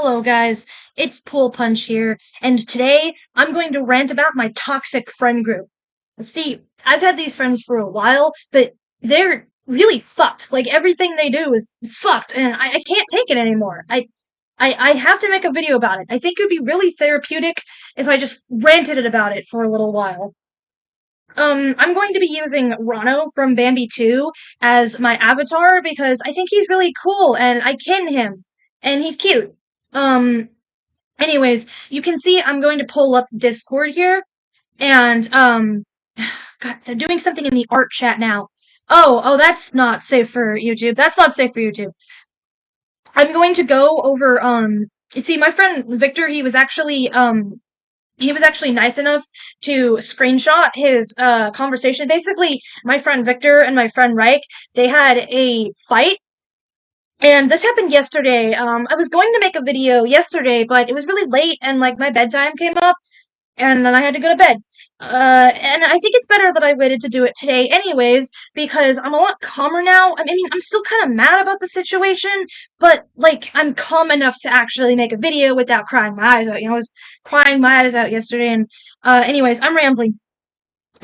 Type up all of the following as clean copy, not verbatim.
Hello guys, it's Pool Punch here, and today I'm going to rant about my toxic friend group. See, I've had these friends for a while, but they're really fucked. Like everything they do is fucked, and I can't take it anymore. I have to make a video about it. I think it would be really therapeutic if I just ranted about it for a little while. I'm going to be using Rano from Bambi 2 as my avatar because I think he's really cool and I kin him, and he's cute. Um, Anyways, you can see I'm going to pull up Discord here, and, God, they're doing something in the art chat now. Oh, that's not safe for YouTube. That's not safe for YouTube. I'm going to go over, you see, my friend Victor, he was actually nice enough to screenshot his, conversation. Basically, my friend Victor and my friend Reich, they had a fight, and this happened yesterday. I was going to make a video yesterday, but it was really late and like my bedtime came up and then I had to go to bed. And I think it's better that I waited to do it today anyways, because I'm a lot calmer now. I mean, I'm still kind of mad about the situation, but like, I'm calm enough to actually make a video without crying my eyes out. I was crying my eyes out yesterday and, anyways, I'm rambling.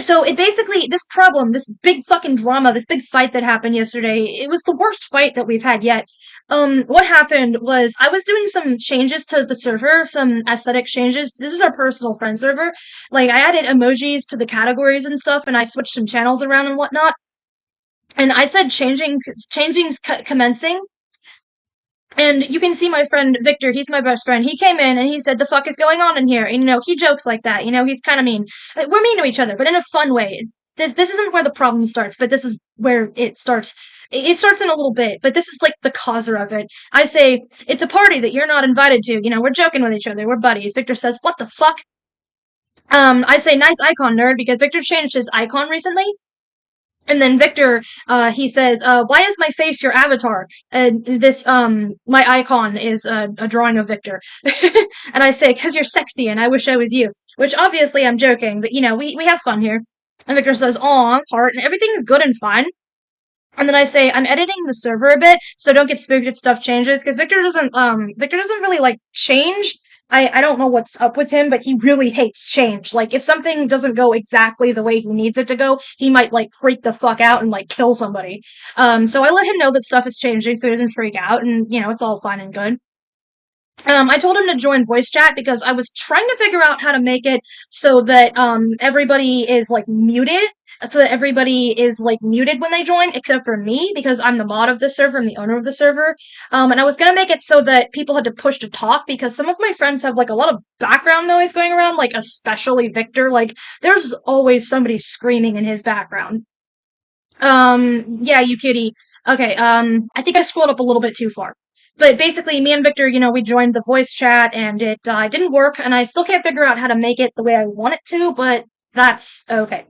So it basically, this problem, this big fucking drama, this big fight that happened yesterday, it was the worst fight that we've had yet. What happened was I was doing some changes to the server, some aesthetic changes. This is our personal friend server. Like, I added emojis to the categories and stuff, and I switched some channels around and whatnot. And I said changing's commencing. And you can see my friend Victor, he's my best friend. He came in and he said, "The fuck is going on in here?" And, he jokes like that. He's kind of mean. We're mean to each other, but in a fun way. This isn't where the problem starts, but this is where it starts. It starts in a little bit, but this is like the causer of it. I say, "It's a party that you're not invited to." We're joking with each other. We're buddies. Victor says, "What the fuck?" I say, "Nice icon, nerd," because Victor changed his icon recently. And then Victor, he says, "Why is my face your avatar?" And my icon is a drawing of Victor. And I say, "'Cause you're sexy and I wish I was you." Which obviously I'm joking, but we have fun here. And Victor says, "Aw, heart," and everything's good and fine. And then I say, "I'm editing the server a bit, so don't get spooked if stuff changes," because Victor doesn't really like change. I don't know what's up with him, but he really hates change. Like, if something doesn't go exactly the way he needs it to go, he might, like, freak the fuck out and, like, kill somebody. So I let him know that stuff is changing so he doesn't freak out, and, it's all fine and good. I told him to join voice chat because I was trying to figure out how to make it so that, everybody is, like, muted. So that everybody is, like, muted when they join, except for me, because I'm the mod of the server, I'm the owner of the server. And I was gonna make it so that people had to push to talk, because some of my friends have, like, a lot of background noise going around, like, especially Victor. Like, there's always somebody screaming in his background. Yeah, you kitty. Okay, I think I scrolled up a little bit too far. But basically, me and Victor, we joined the voice chat, and it didn't work, and I still can't figure out how to make it the way I want it to, but that's okay.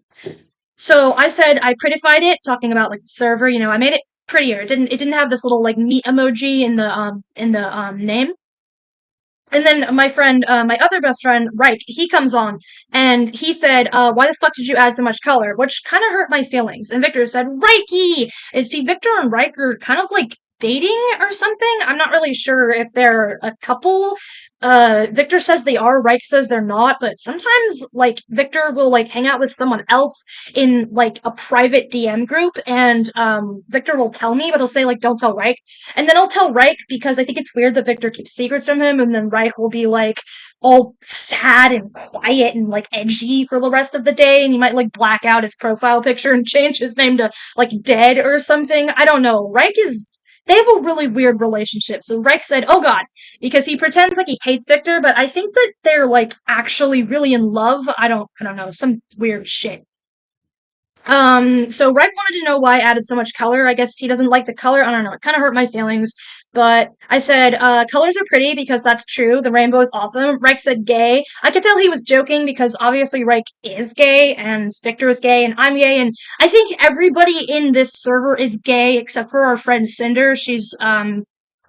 So I said I prettified it, talking about like the server. I made it prettier. It didn't have this little like meat emoji in the name. And then my other best friend, Reich, he comes on and he said, "Why the fuck did you add so much color?" Which kind of hurt my feelings. And Victor said, "Reiki!" And see, Victor and Reich are kind of like dating or something. I'm not really sure if they're a couple. Victor says they are, Reich says they're not, but sometimes, like, Victor will, like, hang out with someone else in, like, a private DM group, and, Victor will tell me, but he'll say, like, "Don't tell Reich." And then I'll tell Reich because I think it's weird that Victor keeps secrets from him, and then Reich will be, like, all sad and quiet and, like, edgy for the rest of the day, and he might, like, black out his profile picture and change his name to, like, Dead or something. I don't know. They have a really weird relationship. So Reich said, "Oh god," because he pretends like he hates Victor, but I think that they're like actually really in love. I don't know, some weird shit. So Reich wanted to know why I added so much color. I guess he doesn't like the color. I don't know. It kind of hurt my feelings. But I said, colors are pretty because that's true. The rainbow is awesome. Reich said gay. I could tell he was joking because obviously Reich is gay and Victor is gay and I'm gay. And I think everybody in this server is gay except for our friend Cinder.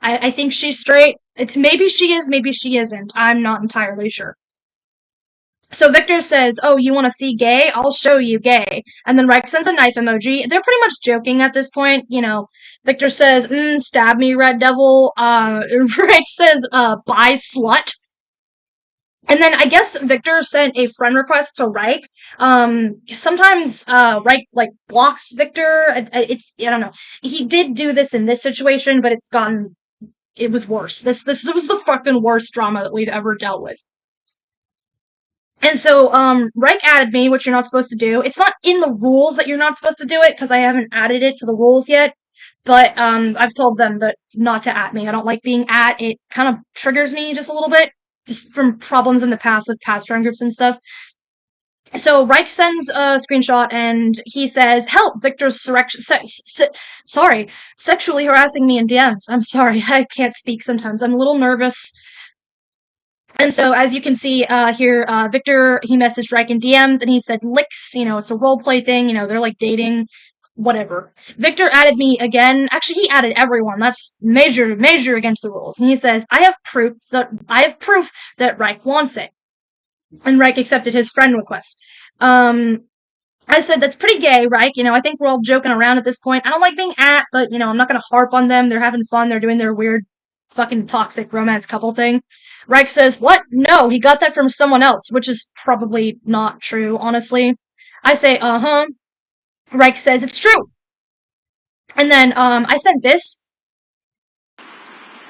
I think she's straight. Maybe she is, maybe she isn't. I'm not entirely sure. So Victor says, "Oh, you want to see gay? I'll show you gay." And then Reich sends a knife emoji. They're pretty much joking at this point. Victor says, "Stab me, Red Devil." Reich says, "Bye, slut." And then I guess Victor sent a friend request to Reich. Sometimes Reich like blocks Victor. I don't know. He did do this in this situation, but it was worse. This was the fucking worst drama that we've ever dealt with. And so, Reich added me, which you're not supposed to do. It's not in the rules that you're not supposed to do it, because I haven't added it to the rules yet. But, I've told them that not to at me. I don't like being at. It kind of triggers me just a little bit, just from problems in the past with past friend groups and stuff. So Reich sends a screenshot and he says, "Help! Victor's sexually harassing me in DMs." I'm sorry, I can't speak sometimes. I'm a little nervous. And so, as you can see here, Victor, he messaged Reich in DMs and he said, "Licks, it's a roleplay thing, they're like dating, whatever." Victor added me again. Actually, he added everyone. That's major, major against the rules. And he says, I have proof that Reich wants it." And Reich accepted his friend request. I said, "That's pretty gay, Reich. I think we're all joking around at this point. I don't like being at, but, I'm not gonna harp on them. They're having fun. They're doing their weird, fucking toxic romance couple thing." Reich says, "What? No, he got that from someone else," which is probably not true, honestly. I say, "Uh-huh." Reich says, "It's true." And then, I sent this.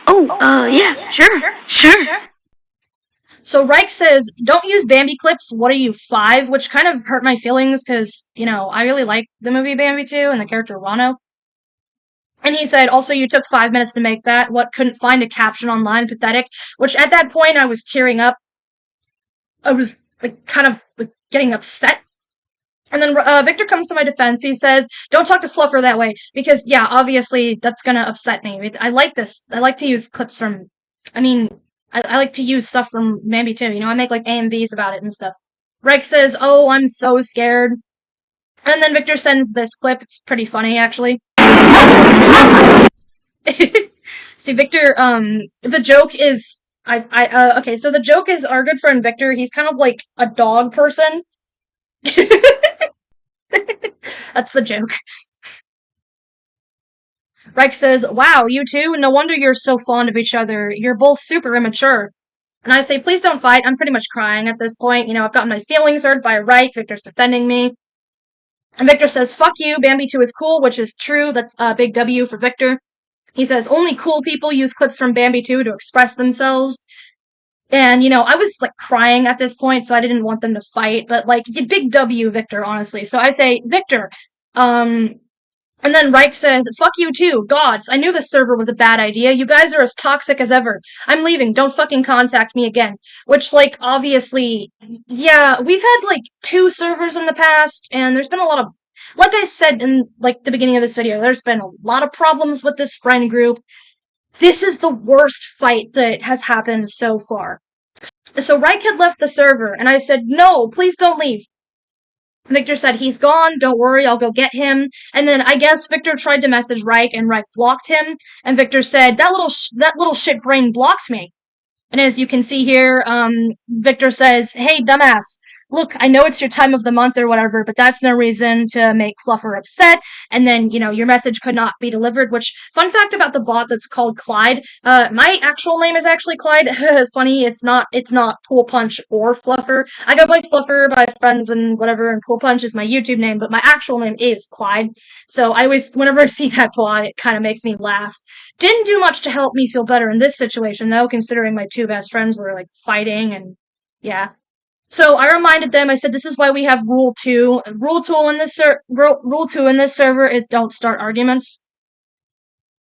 Oh, yeah, sure. So Reich says, "Don't use Bambi clips. What are you, 5?" Which kind of hurt my feelings because, I really like the movie Bambi too and the character Rano. And he said, "Also, you took 5 minutes to make that. What, couldn't find a caption online? Pathetic." Which at that point I was tearing up. I was like kind of like getting upset. And then Victor comes to my defense. He says, "Don't talk to Fluffer that way because, yeah, obviously that's gonna upset me. I like this. I like to use clips from. I mean, I like to use stuff from Bambi too. I make like AMVs about it and stuff." Reich says, "Oh, I'm so scared." And then Victor sends this clip. It's pretty funny, actually. See, Victor, the joke is, okay, so the joke is our good friend Victor, he's kind of like a dog person. That's the joke. Reich says, "Wow, you two? No wonder you're so fond of each other. You're both super immature." And I say, "Please don't fight." I'm pretty much crying at this point. I've gotten my feelings hurt by Reich. Victor's defending me. And Victor says, "Fuck you, Bambi 2 is cool," which is true. That's a big W for Victor. He says, "Only cool people use clips from Bambi 2 to express themselves." And, I was, like, crying at this point, so I didn't want them to fight, but, like, big W, Victor, honestly. So I say, "Victor, and then Reich says, "Fuck you too, gods. I knew this server was a bad idea. You guys are as toxic as ever. I'm leaving. Don't fucking contact me again." Which, like, obviously, yeah, we've had, like, 2 servers in the past, and there's been a lot of, like I said in, like, the beginning of this video, there's been a lot of problems with this friend group. This is the worst fight that has happened so far. So Reich had left the server, and I said, "No, please don't leave." Victor said, "He's gone, don't worry, I'll go get him." And then I guess Victor tried to message Reich, and Reich blocked him, and Victor said, that little shit brain blocked me." And as you can see here, Victor says, "Hey, dumbass, look, I know it's your time of the month or whatever, but that's no reason to make Fluffer upset." And then, your message could not be delivered, which, fun fact about the bot that's called Clyde, my actual name is actually Clyde. Funny, it's not Pool Punch or Fluffer. I go by Fluffer by friends and whatever, and Pool Punch is my YouTube name, but my actual name is Clyde. So I always, whenever I see that bot, it kind of makes me laugh. Didn't do much to help me feel better in this situation, though, considering my 2 best friends were, like, fighting, and yeah. So I reminded them, I said, "This is why we have Rule 2. Rule 2 in this server is don't start arguments."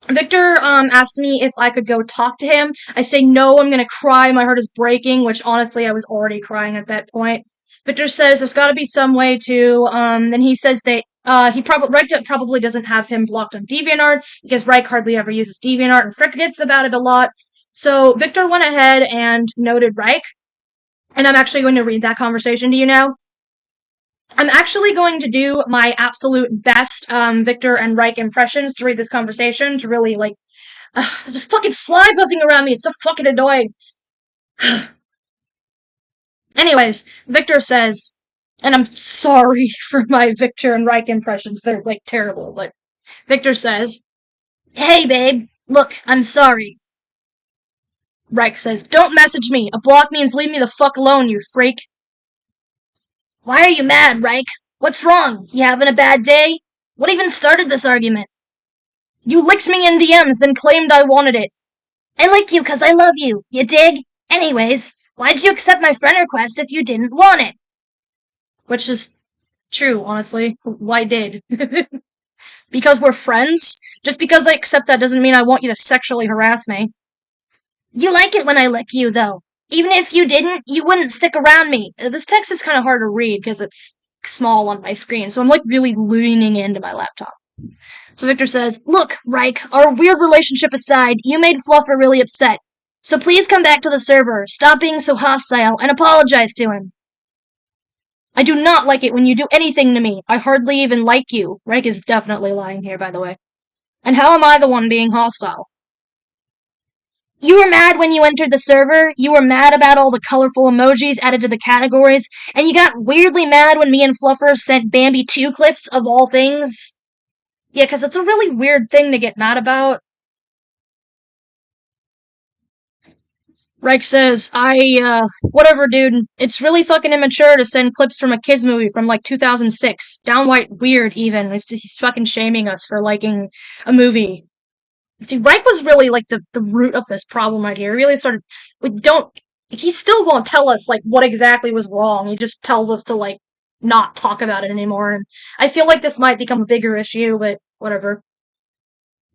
Victor asked me if I could go talk to him. I say, "No, I'm gonna cry, my heart is breaking," which honestly I was already crying at that point. Victor says there's gotta be some way to, then he says that Reich probably doesn't have him blocked on DeviantArt, because Reich hardly ever uses DeviantArt and forgets about it a lot. So Victor went ahead and noted Reich, and I'm actually going to read that conversation to you now. I'm actually going to do my absolute best Victor and Reich impressions to read this conversation to really, like, there's a fucking fly buzzing around me. It's so fucking annoying. Anyways, Victor says, and I'm sorry for my Victor and Reich impressions, they're like terrible, but Victor says, "Hey babe, look, I'm sorry." Reich says, "Don't message me. A block means leave me the fuck alone, you freak." "Why are you mad, Reich? What's wrong? You having a bad day? What even started this argument?" "You licked me in DMs, then claimed I wanted it." "I like you 'cause I love you, you dig? Anyways, why'd you accept my friend request if you didn't want it?" Which is true, honestly. Why did? Because we're friends? Just because I accept that doesn't mean I want you to sexually harass me. "You like it when I lick you, though. Even if you didn't, you wouldn't stick around me." This text is kind of hard to read because it's small on my screen, so I'm like really leaning into my laptop. So Victor says, "Look, Reich, our weird relationship aside, you made Fluffer really upset. So please come back to the server, stop being so hostile, and apologize to him." "I do not like it when you do anything to me. I hardly even like you." Reich is definitely lying here, by the way. "And how am I the one being hostile?" "You were mad when you entered the server, you were mad about all the colorful emojis added to the categories, and you got weirdly mad when me and Fluffer sent Bambi 2 clips of all things." Yeah, because it's a really weird thing to get mad about. Reich says, whatever, dude. It's really fucking immature to send clips from a kids movie from like 2006. Downright weird, even. He's fucking shaming us for liking a movie. See, Reich was really like the root of this problem right here. He really started, he still won't tell us like what exactly was wrong. He just tells us to like not talk about it anymore. And I feel like this might become a bigger issue, but whatever.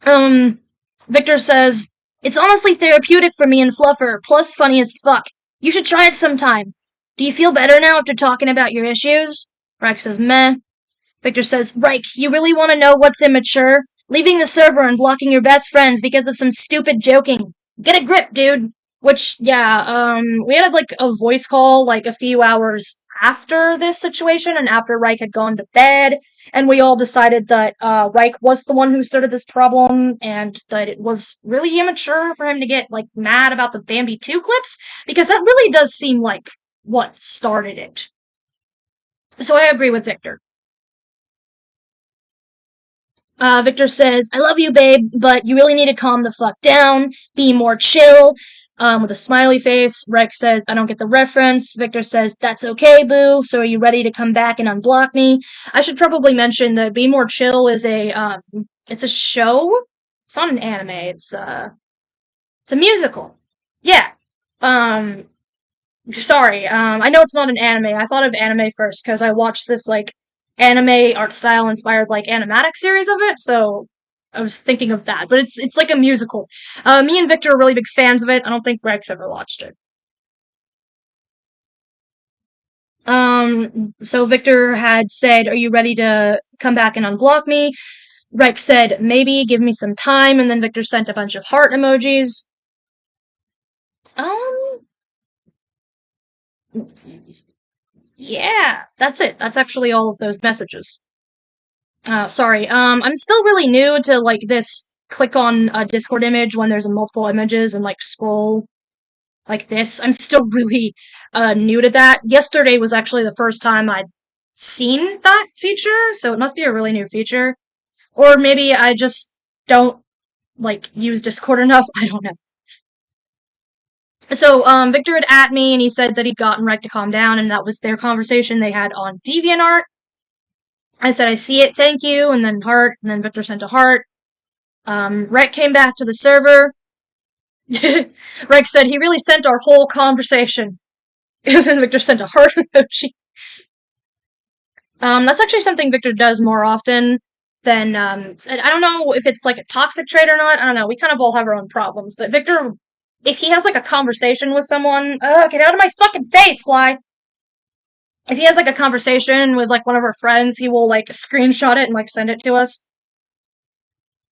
Um, Victor says, "It's honestly therapeutic for me and Fluffer, plus funny as fuck. You should try it sometime. Do you feel better now after talking about your issues?" Reich says, "Meh." Victor says, "Reich, you really want to know what's immature? Leaving the server and blocking your best friends because of some stupid joking. Get a grip, dude." Which, yeah, we had like a voice call like a few hours after this situation and after Reich had gone to bed, and we all decided that Reich was the one who started this problem and that it was really immature for him to get like mad about the Bambi 2 clips because that really does seem like what started it. So I agree with Victor. Victor says, "I love you, babe, but you really need to calm the fuck down, be more chill," with a smiley face. Rex says, "I don't get the reference." Victor says, "That's okay, boo. So are you ready to come back and unblock me?" I should probably mention that Be More Chill is it's a show. It's not an anime. It's a musical. Yeah. Um, Sorry, I know it's not an anime. I thought of anime first because I watched this like anime art style inspired like animatic series of it, so I was thinking of that. But it's like a musical. Me and Victor are really big fans of it. I don't think Greg's ever watched it. So Victor had said, "Are you ready to come back and unblock me?" Rex said, "Maybe, give me some time," and then Victor sent a bunch of heart emojis. Um, yeah, that's it. That's actually all of those messages. Sorry. I'm still really new to like this click on a Discord image when there's multiple images and like scroll like this. I'm still really new to that. Yesterday was actually the first time I'd seen that feature, so it must be a really new feature. Or maybe I just don't like use Discord enough. I don't know. So, Victor had at me and he said that he'd gotten Rec to calm down, and that was their conversation they had on DeviantArt. I said, "I see it, thank you," and then heart, and then Victor sent a heart. Rec came back to the server. Rec said he really sent our whole conversation. And then Victor sent a heart emoji. That's actually something Victor does more often than, I don't know if it's like a toxic trait or not. I don't know. We kind of all have our own problems. But Victor, if he has like a conversation with someone, get out of my fucking face, fly. If he has like a conversation with like one of our friends, he will like screenshot it and like send it to us.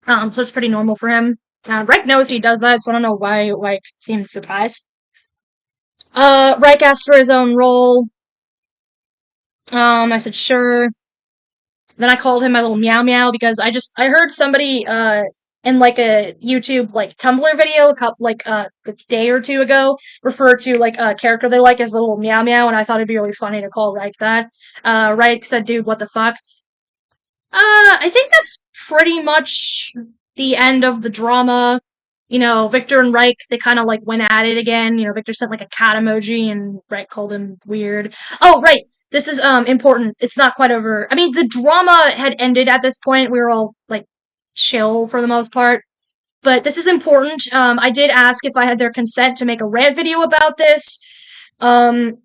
So it's pretty normal for him. Reich knows he does that, so I don't know why Reich seemed surprised. Reich asked for his own role. I said sure. Then I called him my little meow meow because I heard somebody in like a YouTube like Tumblr video a day or two ago refer to like a character they like as little meow meow, and I thought it'd be really funny to call Reich that. Reich said, "Dude, what the fuck?" I think that's pretty much the end of the drama. Victor and Reich, they kind of like went at it again. Victor sent like a cat emoji and Reich called him weird. Oh, right. This is important. It's not quite over. I mean, the drama had ended at this point. We were all like chill for the most part. But this is important. I did ask if I had their consent to make a rant video about this. Um,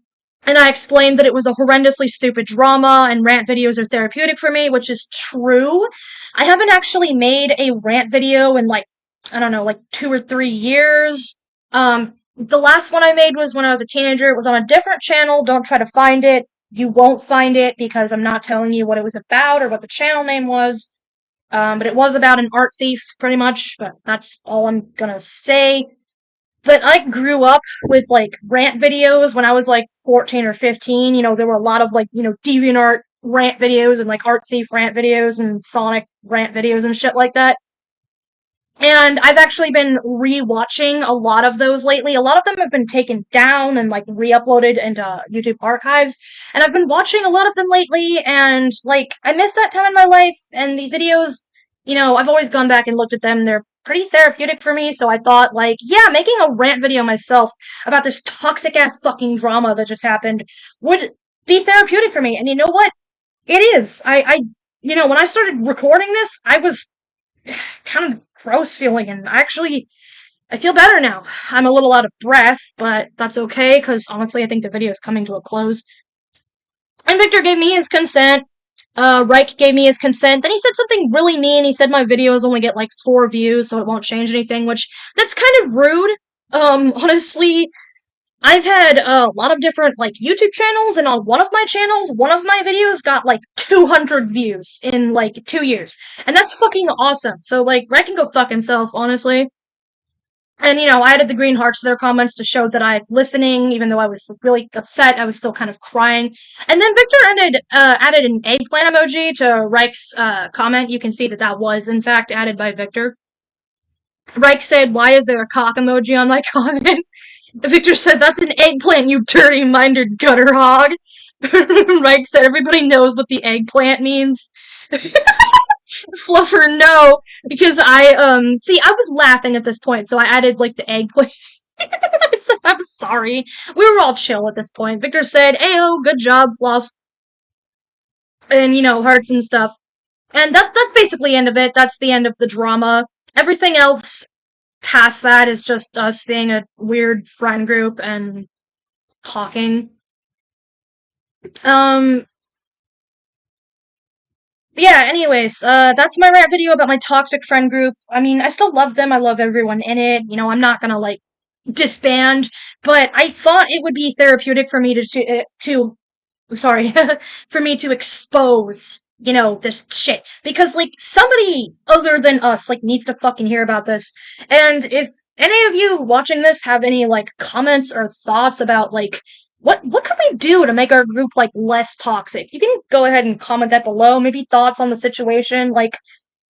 and I explained that it was a horrendously stupid drama and rant videos are therapeutic for me, which is true. I haven't actually made a rant video in like, I don't know, like 2 or 3 years. The last one I made was when I was a teenager. It was on a different channel. Don't try to find it. You won't find it because I'm not telling you what it was about or what the channel name was. But it was about an art thief, pretty much, but that's all I'm gonna say. But I grew up with, like, rant videos when I was, like, 14 or 15. There were a lot of, like, DeviantArt rant videos and, like, art thief rant videos and Sonic rant videos and shit like that. And I've actually been rewatching a lot of those lately. A lot of them have been taken down and like re-uploaded into YouTube archives. And I've been watching a lot of them lately and like I miss that time in my life and these videos, I've always gone back and looked at them. They're pretty therapeutic for me, so I thought like, yeah, making a rant video myself about this toxic ass fucking drama that just happened would be therapeutic for me. And you know what? It is. When I started recording this, I was kind of gross feeling, and actually, I feel better now. I'm a little out of breath, but that's okay, because honestly, I think the video is coming to a close. And Victor gave me his consent. Reich gave me his consent. Then he said something really mean. He said my videos only get like 4 views, so it won't change anything, which that's kind of rude. Honestly, I've had a lot of different like YouTube channels, and on one of my channels, one of my videos got like 200 views in like 2 years, and that's fucking awesome. So like, Red can go fuck himself, honestly. And I added the green hearts to their comments to show that I'm listening, even though I was really upset. I was still kind of crying. And then Victor added an eggplant emoji to Reich's comment. You can see that that was in fact added by Victor. Reich said, "Why is there a cock emoji on my comment?" Victor said, "That's an eggplant, you dirty-minded gutter hog." Reich said, "Everybody knows what the eggplant means." Fluffer, no, because I was laughing at this point, so I added, like, the eggplant. I said, "I'm sorry." We were all chill at this point. Victor said, "Ayo, good job, Fluff." And, hearts and stuff. And that's basically the end of it. That's the end of the drama. Everything else past that is just us being a weird friend group and talking. Yeah, anyways, that's my rant video about my toxic friend group. I mean, I still love them. I love everyone in it. I'm not gonna, like, disband, but I thought it would be therapeutic for me sorry, for me to expose, this shit. Because, like, somebody other than us, like, needs to fucking hear about this. And if any of you watching this have any, like, comments or thoughts about, like, what could we do to make our group, like, less toxic? You can go ahead and comment that below. Maybe thoughts on the situation. Like,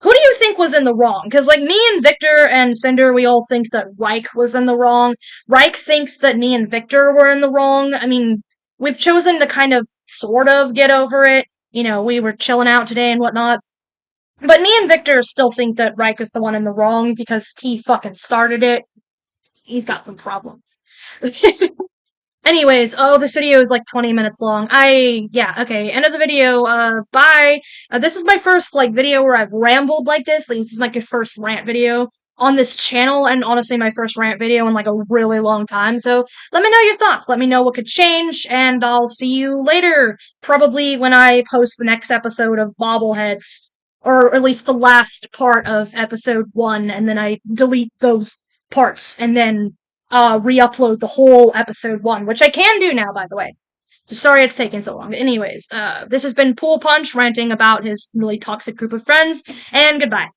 who do you think was in the wrong? Because, like, me and Victor and Cinder, we all think that Reich was in the wrong. Reich thinks that me and Victor were in the wrong. I mean, we've chosen to kind of, sort of, get over it. We were chilling out today and whatnot. But me and Victor still think that Reich is the one in the wrong because he fucking started it. He's got some problems. Anyways, this video is like 20 minutes long. Yeah, okay, end of the video, bye. This is my first, like, video where I've rambled like this. Like, this is like my first rant video on this channel, and honestly, my first rant video in, like, a really long time. So, let me know your thoughts. Let me know what could change, and I'll see you later. Probably when I post the next episode of Bobbleheads, or at least the last part of episode 1, and then I delete those parts, and then re-upload the whole episode 1, which I can do now, by the way. So sorry it's taking so long. But anyways, this has been Pool Punch ranting about his really toxic group of friends, and goodbye.